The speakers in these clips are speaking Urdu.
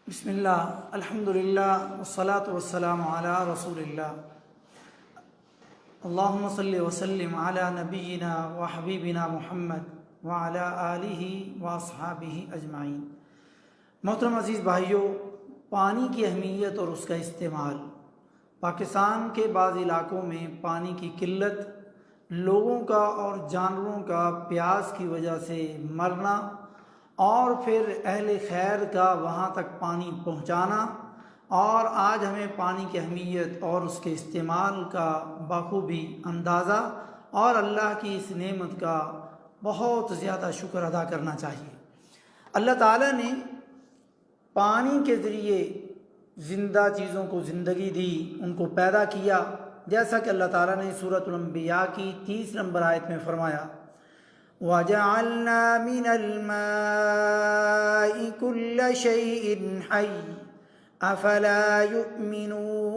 بسم اللہ الحمدللہ والصلاة والسلام علی رسول اللہ اللہم صلی وسلم علی نبینا و حبیبنا محمد وعلی آلہ و اصحابہ اجمعین۔ محترم عزیز بھائیوں، پانی کی اہمیت اور اس کا استعمال۔ پاکستان کے بعض علاقوں میں پانی کی قلت، لوگوں کا اور جانوروں کا پیاس کی وجہ سے مرنا اور پھر اہل خیر کا وہاں تک پانی پہنچانا، اور آج ہمیں پانی کی اہمیت اور اس کے استعمال کا بخوبی اندازہ اور اللہ کی اس نعمت کا بہت زیادہ شکر ادا کرنا چاہیے۔ اللہ تعالیٰ نے پانی کے ذریعے زندہ چیزوں کو زندگی دی، ان کو پیدا کیا، جیسا کہ اللہ تعالیٰ نے سورۃ الانبیاء کی 30 نمبر آیت میں فرمایا، وَجَعَلْنَا مِنَ الْمَاءِ كُلَّ شَيْءٍ حَيٍّ أَفَلَا يُؤْمِنُونَ،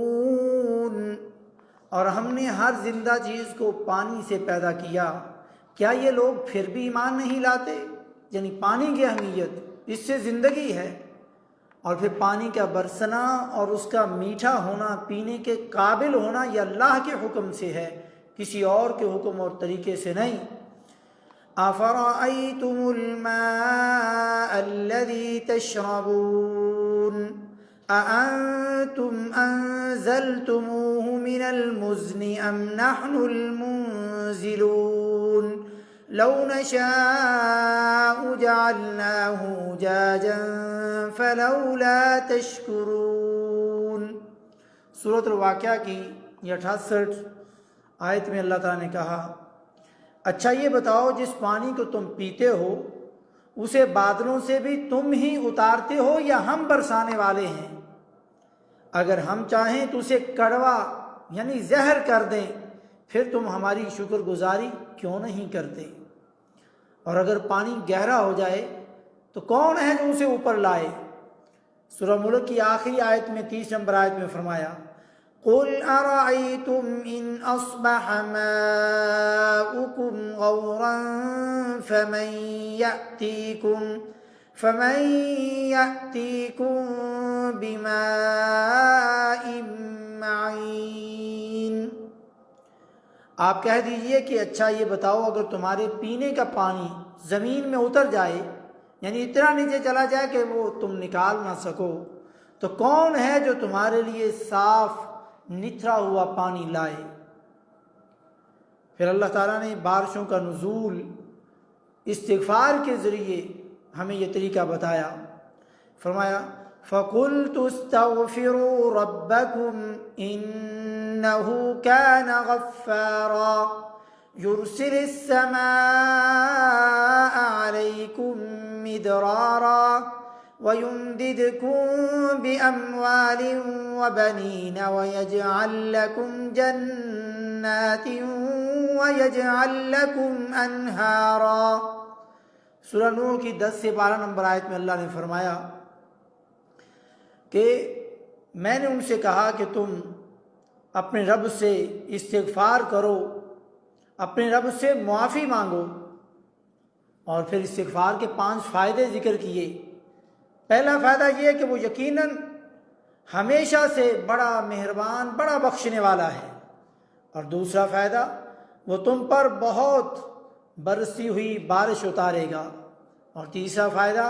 اور ہم نے ہر زندہ چیز کو پانی سے پیدا کیا، کیا یہ لوگ پھر بھی ایمان نہیں لاتے؟ یعنی پانی کی اہمیت، اس سے زندگی ہے، اور پھر پانی کا برسنا اور اس کا میٹھا ہونا، پینے کے قابل ہونا، یہ اللہ کے حکم سے ہے، کسی اور کے حکم اور طریقے سے نہیں۔ أَفَرَأَيْتُمُ الْمَاءَ الَّذِي تَشْرَبُونَ أَأَنْتُمْ أَنزَلْتُمُوهُ مِنَ الْمُزْنِ أَمْ نَحْنُ الْمُنزِلُونَ لَوْ نَشَاءُ جَعَلْنَاهُ أُجَاجًا فَلَوْلَا تَشْكُرُونَ۔ سورۃ الواقعہ کی یہ 68 آیت میں اللہ تعالیٰ نے کہا، اچھا یہ بتاؤ، جس پانی کو تم پیتے ہو اسے بادلوں سے بھی تم ہی اتارتے ہو یا ہم برسانے والے ہیں؟ اگر ہم چاہیں تو اسے کڑوا یعنی زہر کر دیں، پھر تم ہماری شکر گزاری کیوں نہیں کرتے؟ اور اگر پانی گہرا ہو جائے تو کون ہے جو اسے اوپر لائے؟ سورہ ملک کی آخری آیت میں 30 نمبر آیت میں فرمایا، قُلْ أَرَأَيْتُمْ إِنْ أَصْبَحَ مَاؤُكُمْ غَوْرًا فَمَنْ يَأْتِيكُمْ بِمَاءٍ مَّعِينٍ۔ آپ کہہ دیجئے کہ اچھا یہ بتاؤ، اگر تمہارے پینے کا پانی زمین میں اتر جائے، یعنی اتنا نیچے چلا جائے کہ وہ تم نکال نہ سکو، تو کون ہے جو تمہارے لیے صاف نتھرا ہوا پانی لائے؟ پھر اللہ تعالیٰ نے بارشوں کا نزول استغفار کے ذریعے ہمیں یہ طریقہ بتایا، فرمایا، فَقُلْتُ اسْتَغْفِرُوا رَبَّكُمْ إِنَّهُ كَانَ غَفَّارًا يُرْسِلِ السَّمَاءَ عَلَيْكُمْ مِدْرَارًا وَيُمْدِدْكُمْ بِأَمْوَالٍ وَبَنِينَ وَيَجْعَلْ لَكُمْ جَنَّاتٍ وَيَجْعَلْ لَكُمْ أَنْهَارًا۔ سورہ نور کی 10 سے 12 نمبر آیت میں اللہ نے فرمایا کہ میں نے ان سے کہا کہ تم اپنے رب سے استغفار کرو، اپنے رب سے معافی مانگو، اور پھر استغفار کے 5 فائدے ذکر کیے۔ پہلا فائدہ یہ ہے کہ وہ یقیناً ہمیشہ سے بڑا مہربان، بڑا بخشنے والا ہے، اور دوسرا فائدہ وہ تم پر بہت برسی ہوئی بارش اتارے گا، اور تیسرا فائدہ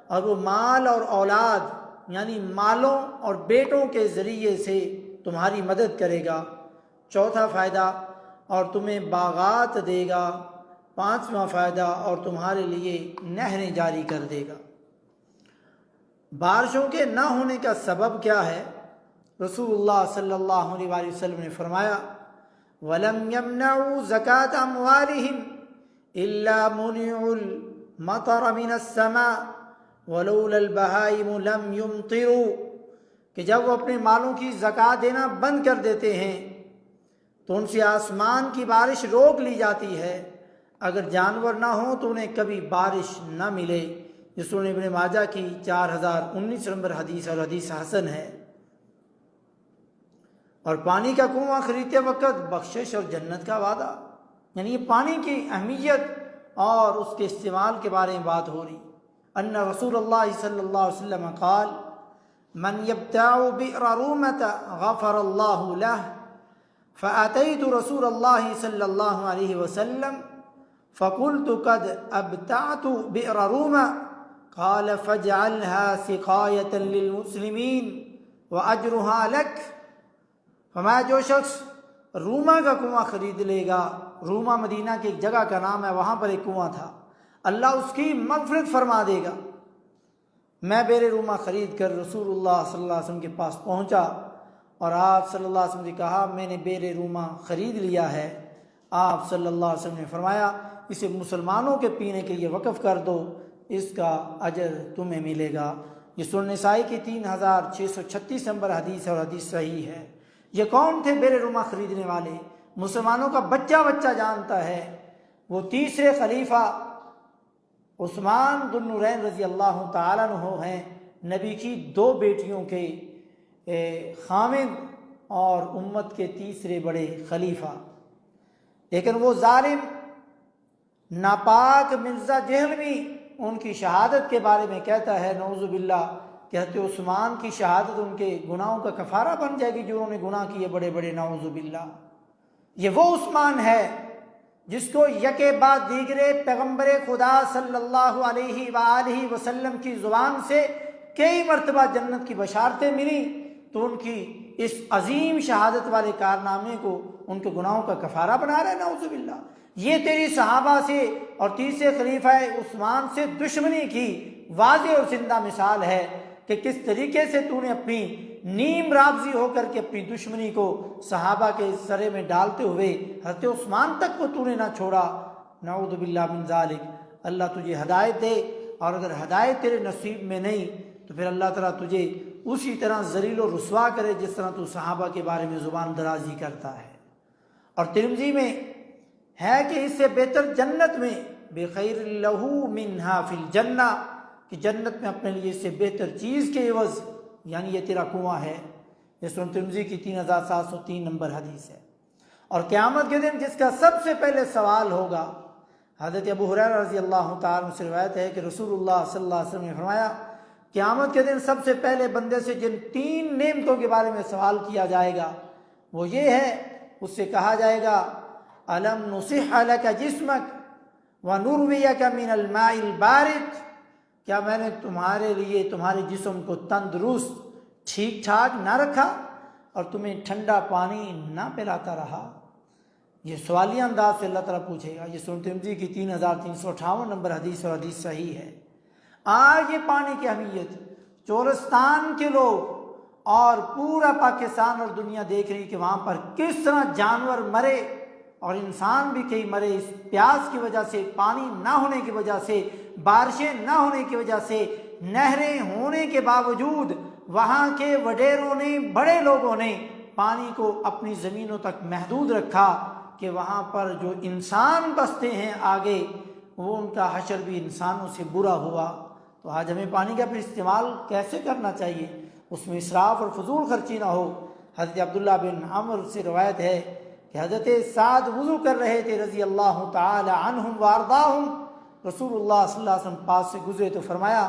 اور وہ مال اور اولاد یعنی مالوں اور بیٹوں کے ذریعے سے تمہاری مدد کرے گا، چوتھا فائدہ اور تمہیں باغات دے گا، پانچواں فائدہ اور تمہارے لیے نہریں جاری کر دے گا۔ بارشوں کے نہ ہونے کا سبب کیا ہے؟ رسول اللہ صلی اللہ علیہ وآلہ وسلم نے فرمایا، وَلَمْ يَمْنَعُوا زَكَاةَ أَمْوَالِهِمْ إِلَّا مُنِعُوا الْمَطَرَ مِنَ السَّمَاءِ وَلَوْلَا الْبَهَائِمُ لَمْ يُمْطِرُوا، کہ جب وہ اپنے مالوں کی زکوٰۃ دینا بند کر دیتے ہیں تو ان سے آسمان کی بارش روک لی جاتی ہے، اگر جانور نہ ہوں تو انہیں کبھی بارش نہ ملے۔ یہ سنن ابن ماجہ کی 4019 نمبر حدیث، اور حدیث حسن ہے۔ اور پانی کا کنواں خریدتے وقت بخشش اور جنت کا وعدہ، یعنی یہ پانی کی اہمیت اور اس کے استعمال کے بارے میں بات ہو رہی۔ ان رسول اللہ صلی اللہ علیہ وسلم قال من یبتاع بئر رومۃ غفر اللہ لہ فأتیت رسول اللہ صلی اللہ علیہ وسلم فقلت قد ابتعت بئر رومہ قال فاجعلها سقایۃ للمسلمین واجرها لک۔ فرمایا جو شخص روما کا کنواں خرید لے گا، روما مدینہ کی ایک جگہ کا نام ہے، وہاں پر ایک کنواں تھا، اللہ اس کی مغفرت فرما دے گا۔ میں بیر روما خرید کر رسول اللہ صلی اللہ علیہ وسلم کے پاس پہنچا اور آپ صلی اللہ علیہ وسلم نے کہا میں نے بیر روما خرید لیا ہے۔ آپ صلی اللہ علیہ وسلم نے فرمایا اسے مسلمانوں کے پینے کے لیے وقف کر دو، اس کا اجر تمہیں ملے گا۔ یہ سنن نسائی کی 3636 نمبر حدیث ہے اور حدیث صحیح ہے۔ یہ کون تھے بیر روما خریدنے والے؟ مسلمانوں کا بچہ بچہ جانتا ہے، وہ تیسرے خلیفہ عثمان ذو النورین رضی اللہ تعالیٰ عنہ ہیں، نبی کی 2 بیٹیوں کے خامد اور امت کے تیسرے بڑے خلیفہ۔ لیکن وہ ظالم ناپاک مرزا جہلمی ان کی شہادت کے بارے میں کہتا ہے نعوذ باللہ کہ حضرت عثمان کی شہادت ان کے گناہوں کا کفارہ بن جائے گی جو انہوں نے گناہ کیے بڑے بڑے، نعوذ باللہ۔ یہ وہ عثمان ہے جس کو یکے بعد دیگرے پیغمبر خدا صلی اللہ علیہ وآلہ وسلم کی زبان سے کئی مرتبہ جنت کی بشارتیں ملی، تو ان کی اس عظیم شہادت والے کارنامے کو ان کے گناہوں کا کفارہ بنا رہا ہے، نعوذ باللہ۔ یہ تیری صحابہ سے اور تیسرے خلیفہ عثمان سے دشمنی کی واضح اور زندہ مثال ہے کہ کس طریقے سے تو نے اپنی نیم رابضی ہو کر کے اپنی دشمنی کو صحابہ کے سرے میں ڈالتے ہوئے حضرت عثمان تک کو تو نے نہ چھوڑا، نعوذ باللہ من ذالک۔ اللہ تجھے ہدایت دے، اور اگر ہدایت تیرے نصیب میں نہیں تو پھر اللہ تعالیٰ تجھے اسی طرح ذلیل و رسوا کرے جس طرح تو صحابہ کے بارے میں زبان درازی کرتا ہے۔ اور ترمذی میں ہے کہ اس سے بہتر جنت میں بخیر لہو منہا فی الجنہ، کہ جنت میں اپنے لیے اس سے بہتر چیز کے عوض یعنی یہ تیرا کنواں ہے۔ یہ سنن ترمذی کی 3703 نمبر حدیث ہے۔ اور قیامت کے دن جس کا سب سے پہلے سوال ہوگا، حضرت ابو ہریرہ رضی اللہ تعالیٰ عنہ سے روایت ہے کہ رسول اللہ صلی اللہ علیہ وسلم نے فرمایا قیامت کے دن سب سے پہلے بندے سے جن 3 نعمتوں کے بارے میں سوال کیا جائے گا وہ یہ ہے، اس سے کہا جائے گا الم نصح لک جسمک ونرویک من الماء البارد، کیا میں نے تمہارے لیے تمہارے جسم کو تندرست ٹھیک ٹھاک نہ رکھا اور تمہیں ٹھنڈا پانی نہ پلاتا رہا؟ یہ سوالیہ انداز سے اللہ تعالیٰ پوچھے گا۔ یہ سنن ترمذی کی 3358 نمبر حدیث اور حدیث صحیح ہے۔ آج یہ پانی کی اہمیت چولستان کے لوگ اور پورا پاکستان اور دنیا دیکھ رہی کہ وہاں پر کس طرح جانور مرے اور انسان بھی کئی مرے اس پیاس کی وجہ سے، پانی نہ ہونے کی وجہ سے، بارشیں نہ ہونے کی وجہ سے۔ نہریں ہونے کے باوجود وہاں کے وڈیروں نے، بڑے لوگوں نے پانی کو اپنی زمینوں تک محدود رکھا کہ وہاں پر جو انسان بستے ہیں آگے وہ ان کا حشر بھی انسانوں سے برا ہوا۔ تو آج ہمیں پانی کا پھر استعمال کیسے کرنا چاہیے، اس میں اسراف اور فضول خرچی نہ ہو۔ حضرت عبداللہ بن عمر سے روایت ہے کہ حضرت سعد وضو کر رہے تھے رضی اللہ تعالی عنہم وارضاہم، رسول اللہ صلی اللہ علیہ وسلم پاس سے گزرے تو فرمایا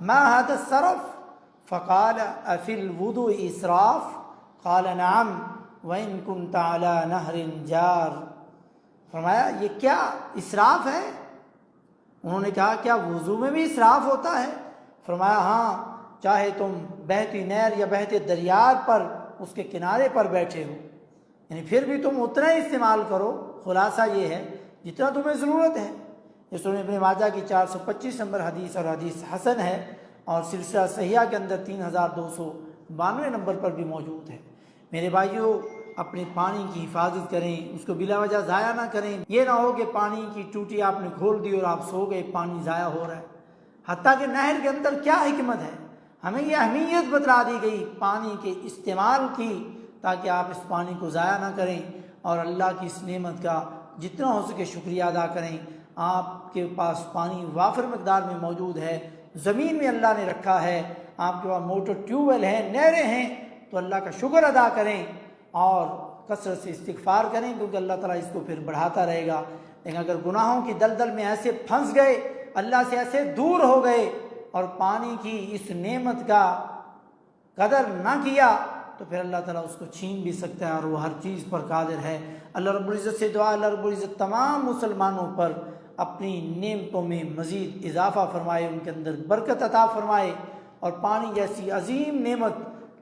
ما هذا الصرف فقال افی الوضوء اسراف قال نعم وان كنت على نهر جار، فرمایا یہ کیا اسراف ہے؟ انہوں نے کہا کیا وضو میں بھی اسراف ہوتا ہے؟ فرمایا ہاں، چاہے تم بہتی نہر یا بہتے دریا پر اس کے کنارے پر بیٹھے ہو، یعنی پھر بھی تم اتنا ہی استعمال کرو، خلاصہ یہ ہے جتنا تمہیں ضرورت ہے۔ یہ سنن ابن ماجہ کی 425 نمبر حدیث اور حدیث حسن ہے، اور سلسلہ صحیحہ کے اندر 3292 نمبر پر بھی موجود ہے۔ میرے بھائیوں، اپنے پانی کی حفاظت کریں، اس کو بلا وجہ ضائع نہ کریں۔ یہ نہ ہو کہ پانی کی ٹوٹی آپ نے کھول دی اور آپ سو گئے، پانی ضائع ہو رہا ہے۔ حتیٰ کہ نہر کے اندر کیا حکمت ہے، ہمیں یہ اہمیت بتلا دی گئی پانی کے استعمال کی، تاکہ آپ اس پانی کو ضائع نہ کریں اور اللہ کی اس نعمت کا جتنا ہو سکے شکریہ ادا کریں۔ آپ کے پاس پانی وافر مقدار میں موجود ہے، زمین میں اللہ نے رکھا ہے، آپ کے پاس موٹر ٹیوب ویل ہیں، نہریں ہیں، تو اللہ کا شکر ادا کریں اور کثرت سے استغفار کریں، کیونکہ اللہ تعالیٰ اس کو پھر بڑھاتا رہے گا۔ لیکن اگر گناہوں کی دلدل میں ایسے پھنس گئے، اللہ سے ایسے دور ہو گئے اور پانی کی اس نعمت کا قدر نہ کیا تو پھر اللہ تعالیٰ اس کو چھین بھی سکتا ہے، اور وہ ہر چیز پر قادر ہے۔ اللہ رب العزت سے دعا، اللہ رب العزت تمام مسلمانوں پر اپنی نعمتوں میں مزید اضافہ فرمائے، ان کے اندر برکت عطا فرمائے، اور پانی جیسی عظیم نعمت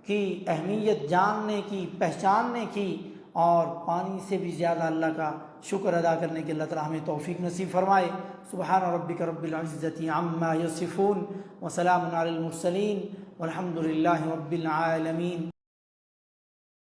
کی اہمیت جاننے کی، پہچاننے کی، اور پانی سے بھی زیادہ اللہ کا شکر ادا کرنے کے اللہ تعالیٰ ہمیں توفیق نصیب فرمائے۔ سبحان ربک رب العزت عما یصفون وسلام علی المرسلین والحمد للہ رب العالمین۔